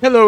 Hello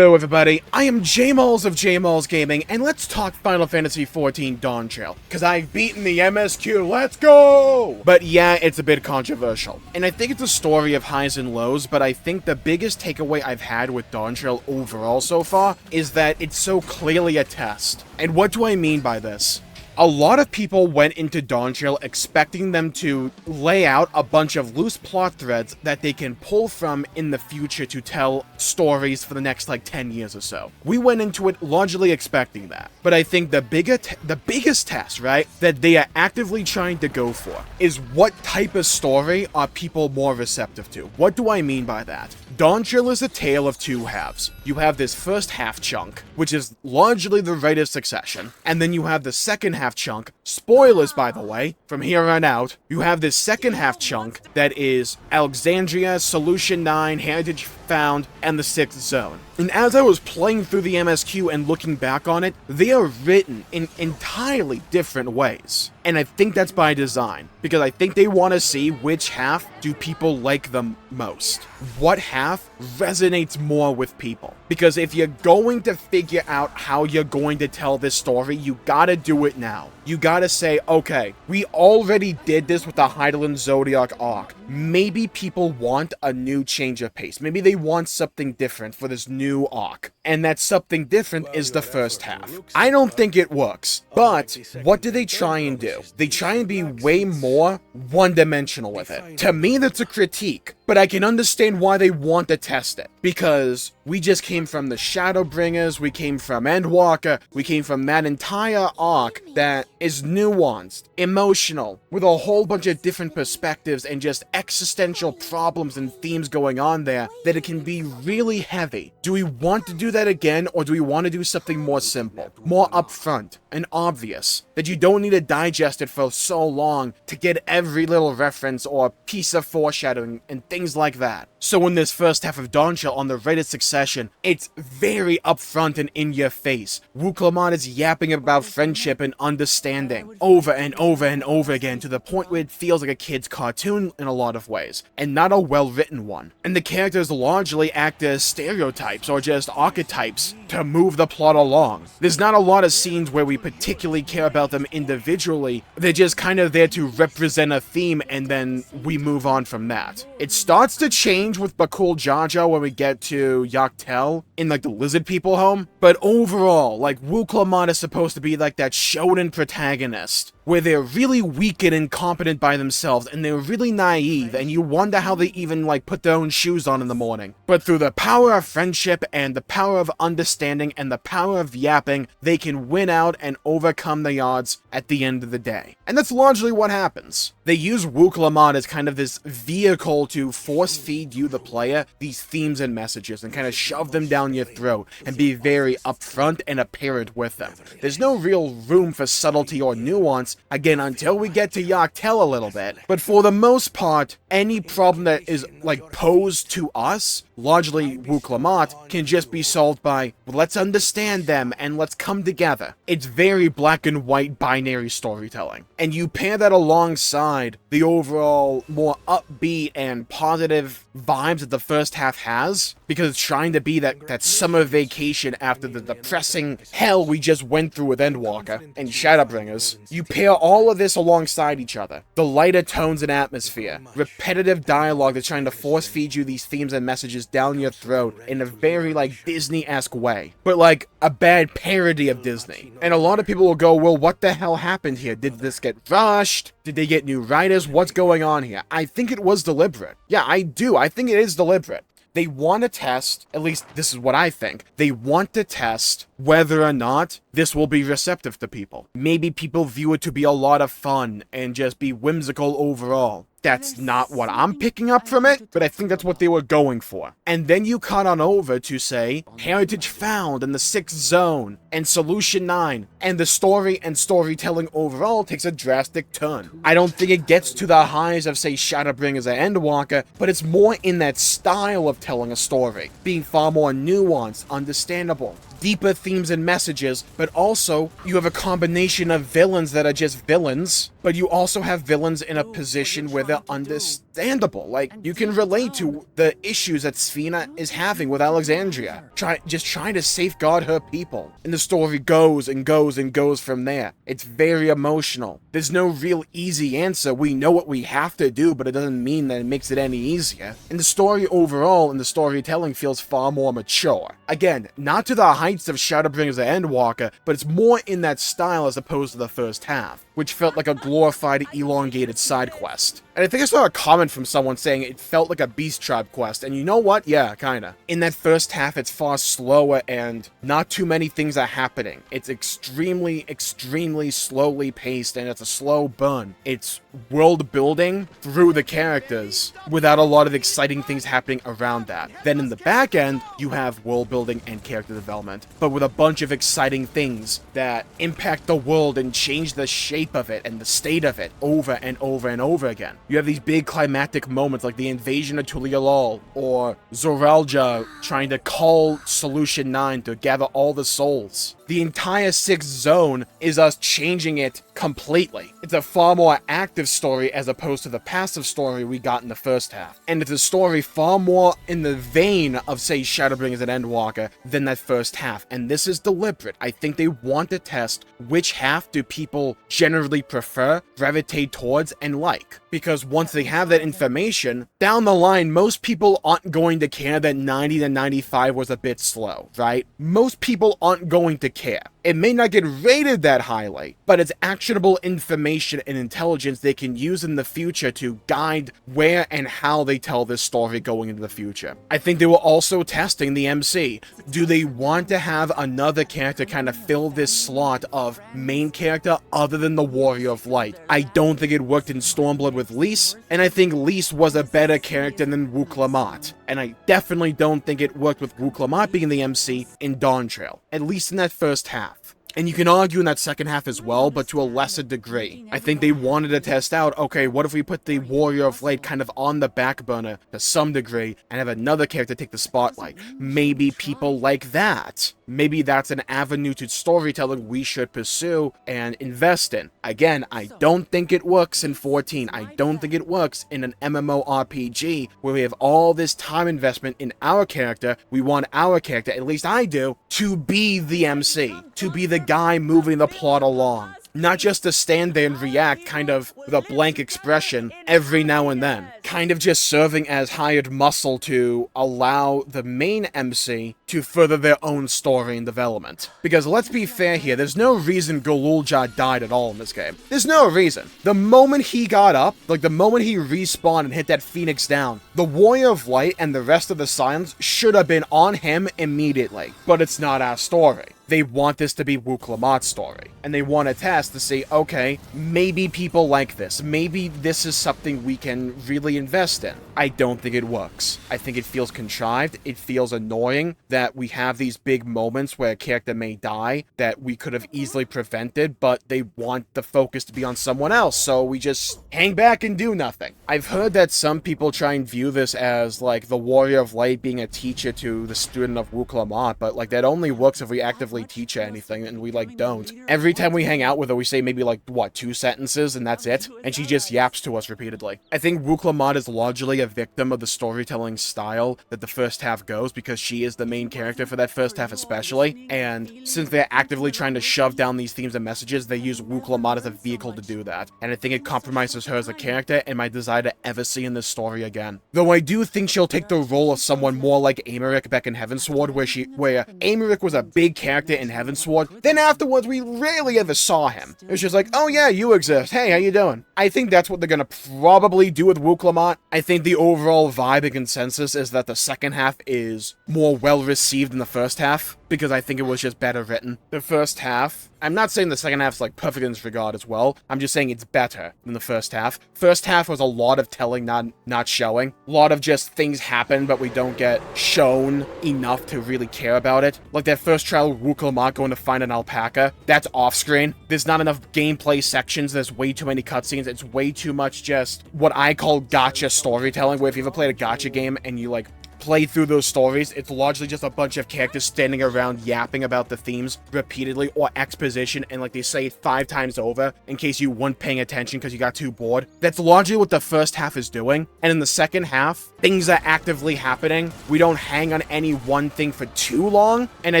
everybody, I am Jmulls of Jmulls Gaming, and let's talk Final Fantasy XIV Dawntrail, because I've beaten the MSQ, let's go! But yeah, it's a bit controversial, and I think it's a story of highs and lows, but I think the biggest takeaway I've had with Dawntrail overall so far is that it's so clearly a test. And what do I mean by this? A lot of people went into Dawntrail expecting them to lay out a bunch of loose plot threads that they can pull from in the future to tell stories for the next 10 years or so. We went into it largely expecting that. But I think the biggest test, right, that they are actively trying to go for is what type of story are people more receptive to? What do I mean by that? Dawntrail is a tale of two halves. You have this first half chunk, which is largely the rite of succession, and then you have the second half chunk, spoilers by the way, from here on out, you have this second half chunk that is Alexandria, Solution 9, Heritage Found, and the 6th Zone. And as I was playing through the MSQ and looking back on it, they are written in entirely different ways. And I think that's by design, because I think they want to see which half do people like the most. What half resonates more with people. Because if you're going to figure out how you're going to tell this story, you gotta do it now. You gotta say, okay, we already did this with the Heidelin Zodiac arc. Maybe people want a new change of pace. Maybe they want something different for this new arc. And that something different is the first half. I don't think it works. But what do they try and do? They try and be way more one-dimensional with it. To me, that's a critique. But I can understand why they want to test it. Because we just came from the Shadowbringers, we came from Endwalker, we came from that entire arc that is nuanced, emotional, with a whole bunch of different perspectives and just existential problems and themes going on there, that it can be really heavy. Do we want to do that again, or do we want to do something more simple, more upfront and obvious, that you don't need to digest it for so long to get every little reference or piece of foreshadowing and things like that? So in this first half of Dawntrail on the rite of succession, it's very upfront and in your face. Wuklamon is yapping about friendship and understanding over and over and over again, to the point where it feels like a kid's cartoon in a lot of ways, and not a well-written one. And the characters largely act as stereotypes or just archetypes to move the plot along. There's not a lot of scenes where we particularly care about them individually. They're just kind of there to represent a theme, and then we move on from that. It starts to change with Bakul Jaja when we get to Yaktel in the lizard people home, but overall, Wuklamon is supposed to be that shonen protagonist, where they're really weak and incompetent by themselves, and they're really naive, and you wonder how they even put their own shoes on in the morning. But through the power of friendship and the power of understanding and the power of yapping, they can win out and overcome the odds at the end of the day. And that's largely what happens. They use Wuklamon as kind of this vehicle to force feed you, the player, these themes and messages, and kind of shove them down your throat and be very upfront and apparent with them. There's no real room for subtlety or nuance, again, until we get to Yaktel a little bit. But for the most part, any problem that is posed to us, largely Wuklamon, can just be solved by, well, let's understand them and let's come together. It's very black and white binary storytelling. And you pair that alongside the overall more upbeat and positive vibes that the first half has, because it's trying to be that summer vacation after the depressing hell we just went through with Endwalker and Shadowbringers. You pair all of this alongside each other. The lighter tones and atmosphere, repetitive dialogue that's trying to force feed you these themes and messages down your throat in a very Disney-esque way, but a bad parody of Disney. And a lot of people will go, well, what the hell happened here? Did this get rushed? Did they get new writers? What's going on here? I think it was deliberate. Yeah, I do. I think it is deliberate. They want to test, at least this is what I think, they want to test whether or not this will be receptive to people. Maybe people view it to be a lot of fun and just be whimsical overall. That's not what I'm picking up from it, but I think that's what they were going for. And then you cut on over to, say, Heritage Found and the 6th Zone and Solution 9, and the story and storytelling overall takes a drastic turn. I don't think it gets to the highs of, say, Shadowbringers or Endwalker, but it's more in that style of telling a story, being far more nuanced, understandable, deeper themes and messages, but also you have a combination of villains that are just villains, but you also have villains in a position where they're understandable. Like, you can relate to the issues that Sphina is having with Alexandria, just trying to safeguard her people. And the story goes and goes and goes from there. It's very emotional. There's no real easy answer. We know what we have to do, but it doesn't mean that it makes it any easier. And the story overall and the storytelling feels far more mature. Again, not to the heights of Shadowbringers and Endwalker, but it's more in that style as opposed to the first half, which felt like a glorified, elongated side quest. And I think I saw a comment from someone saying it felt like a Beast Tribe quest, and you know what? Yeah, kinda. In that first half, it's far slower and not too many things are happening. It's extremely, extremely slowly paced, and it's a slow burn. It's world building through the characters without a lot of exciting things happening around that. Then in the back end, you have world building and character development, but with a bunch of exciting things that impact the world and change the shape of it and the state of it over and over and over again. You have these big climactic moments like the invasion of Tulialol, or Zoralja trying to call Solution 9 to gather all the souls. The entire 6th zone is us changing it completely. It's a far more active story as opposed to the passive story we got in the first half. And it's a story far more in the vein of, say, Shadowbringers and Endwalker than that first half. And this is deliberate. I think they want to test which half do people generally prefer, gravitate towards, and like. Because once they have that information, down the line, most people aren't going to care that 90 to 95 was a bit slow, right? Most people aren't going to care. It may not get rated that highly, but it's actionable information and intelligence they can use in the future to guide where and how they tell this story going into the future. I think they were also testing the MC. Do they want to have another character kind of fill this slot of main character other than the Warrior of Light? I don't think it worked in Stormblood with Lys, and I think Lys was a better character than Wuk-Lamat. And I definitely don't think it worked with Wuk-Lamat being the MC in Dawntrail, at least in that first half. And you can argue in that second half as well, but to a lesser degree. I think they wanted to test out, okay, what if we put the Warrior of Light kind of on the back burner to some degree and have another character take the spotlight? Maybe people like that. Maybe that's an avenue to storytelling we should pursue and invest in. Again, I don't think it works in 14. I don't think it works in an MMORPG where we have all this time investment in our character. We want our character, at least I do, to be the MC, to be the guy moving the plot along. Not just to stand there and react kind of with a blank expression every now and then. Kind of just serving as hired muscle to allow the main MC to further their own story and development. Because let's be fair here, there's no reason Golulja died at all in this game. There's no reason. The moment he got up, like the moment he respawned and hit that Phoenix down, the Warrior of Light and the rest of the Silence should have been on him immediately. But it's not our story. They want this to be Wuk-Lamat's story. And they want to test to see, okay, maybe people like this. Maybe this is something we can really invest in. I don't think it works. I think it feels contrived. It feels annoying that we have these big moments where a character may die that we could have easily prevented, but they want the focus to be on someone else, so we just hang back and do nothing. I've heard that some people try and view this as, like, the Warrior of Light being a teacher to the student of Wuk-Lamat, but, like, that only works if we actively teach her anything, and we, like, don't. Every time we hang out with her, we say maybe, like, what, 2 sentences, and that's it? And she just yaps to us repeatedly. I think Wuk-Lamat is largely a victim of the storytelling style that the first half goes, because she is the main character for that first half especially, and since they're actively trying to shove down these themes and messages, they use Wuk-Lamat as a vehicle to do that, and I think it compromises her as a character and my desire to ever see in this story again. Though I do think she'll take the role of someone more like Americ back in Heavensward, where Americ was a big character in Heavensward, then afterwards we rarely ever saw him. It was just like, oh yeah, you exist, hey, how you doing? I think that's what they're gonna probably do with Wuk-Lamat. I think the overall vibe and consensus is that the second half is more well received than the first half, because I think it was just better written. The first half, I'm not saying the second half's like perfect in this regard as well, I'm just saying it's better than the first half. First half was a lot of telling, not showing. A lot of just things happen, but we don't get shown enough to really care about it. Like that first trial with Wuk-Lamat going to find an alpaca, that's off-screen. There's not enough gameplay sections, there's way too many cutscenes, it's way too much just what I call gacha storytelling, where if you ever played a gacha game and you like play through those stories, it's largely just a bunch of characters standing around yapping about the themes repeatedly, or exposition, and like they say it 5 times over in case you weren't paying attention because you got too bored. That's largely what the first half is doing. And in the second half, things are actively happening. We don't hang on any one thing for too long, and I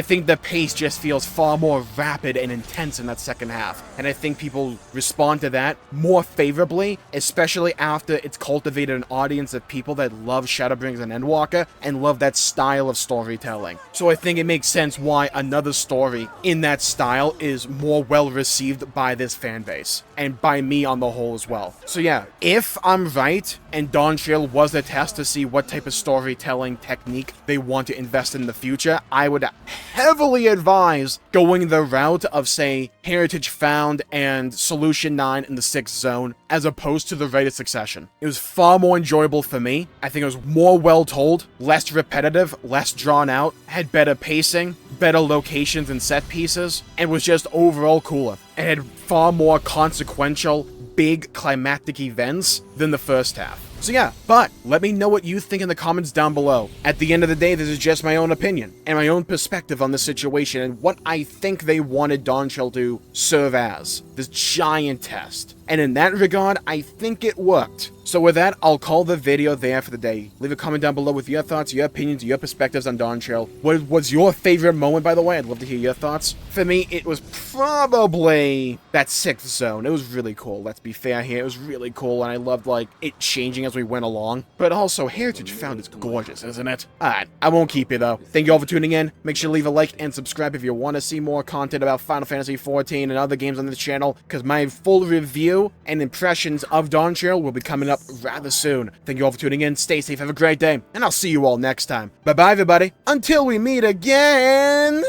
think the pace just feels far more rapid and intense in that second half. And I think people respond to that more favorably, especially after it's cultivated an audience of people that love Shadowbringers and Endwalker and love that style of storytelling. So I think it makes sense why another story in that style is more well received by this fan base, and by me on the whole as well. So yeah, if I'm right, and Dawntrail was a test to see what type of storytelling technique they want to invest in the future, I would heavily advise going the route of, say, Heritage Found and Solution 9 in the 6th Zone, as opposed to the Rite of Succession. It was far more enjoyable for me. I think it was more well told, less repetitive, less drawn out, had better pacing, better locations and set pieces, and was just overall cooler. It had far more consequential, big climactic events than the first half. So yeah, but let me know what you think in the comments down below. At the end of the day, this is just my own opinion and my own perspective on the situation and what I think they wanted Dawntrail to serve as. This giant test. And in that regard, I think it worked. So with that, I'll call the video there for the day. Leave a comment down below with your thoughts, your opinions, your perspectives on Dawntrail. What was your favorite moment, by the way? I'd love to hear your thoughts. For me, it was probably that 6th Zone. It was really cool, let's be fair here. It was really cool, and I loved, like, it changing as we went along. But also, Heritage Found is gorgeous, isn't it? Alright, I won't keep you, though. Thank you all for tuning in. Make sure to leave a like and subscribe if you want to see more content about Final Fantasy XIV and other games on this channel, because my full review and impressions of Dawntrail will be coming up rather soon. Thank you all for tuning in. Stay safe, have a great day, and I'll see you all next time. Bye-bye, everybody. Until we meet again!